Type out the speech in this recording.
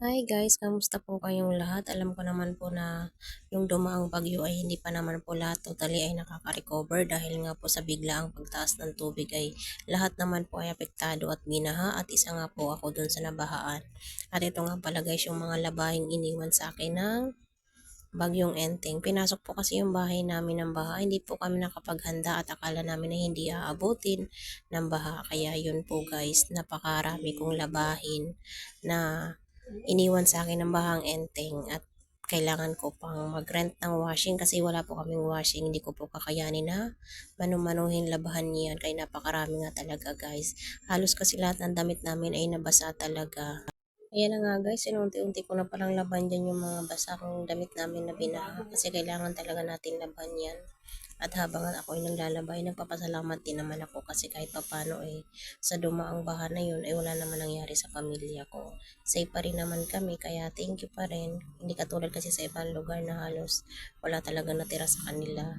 Hi guys, kamusta po kayong lahat? Alam ko naman po na yung dumaang bagyo ay hindi pa naman po lahat totally ay nakaka-recover dahil nga po sa biglaang pagtaas ng tubig ay lahat naman po ay apektado at binaha at isa nga po ako dun sa nabahaan. At ito nga pala guys yung mga labahing iniwan sa akin ng bagyong Enteng. Pinasok po kasi yung bahay namin ng baha. Hindi po kami nakapaghanda at akala namin na hindi aabutin ng baha. Kaya yun po guys, napakarami kong labahin na iniwan sa akin ng bahang Enteng at kailangan ko pang mag-rent ng washing kasi wala po kaming washing. Hindi ko po kakayanin na manumanuhin labahan niyan. Kaya napakarami nga talaga guys. Halos kasi lahat ng damit namin ay nabasa talaga. Ayan na nga guys, inunti-unti ko na palang laban dyan yung mga basang damit namin na binaha kasi kailangan talaga natin laban yan. At habang ako ay naglalaba ay nagpapasalamat din naman ako kasi kahit papano sa dumaang baha na yun ay wala naman nangyari sa pamilya ko. Safe pa rin naman kami kaya thank you pa rin. Hindi katulad kasi sa ibang lugar na halos wala talaga natira sa kanila.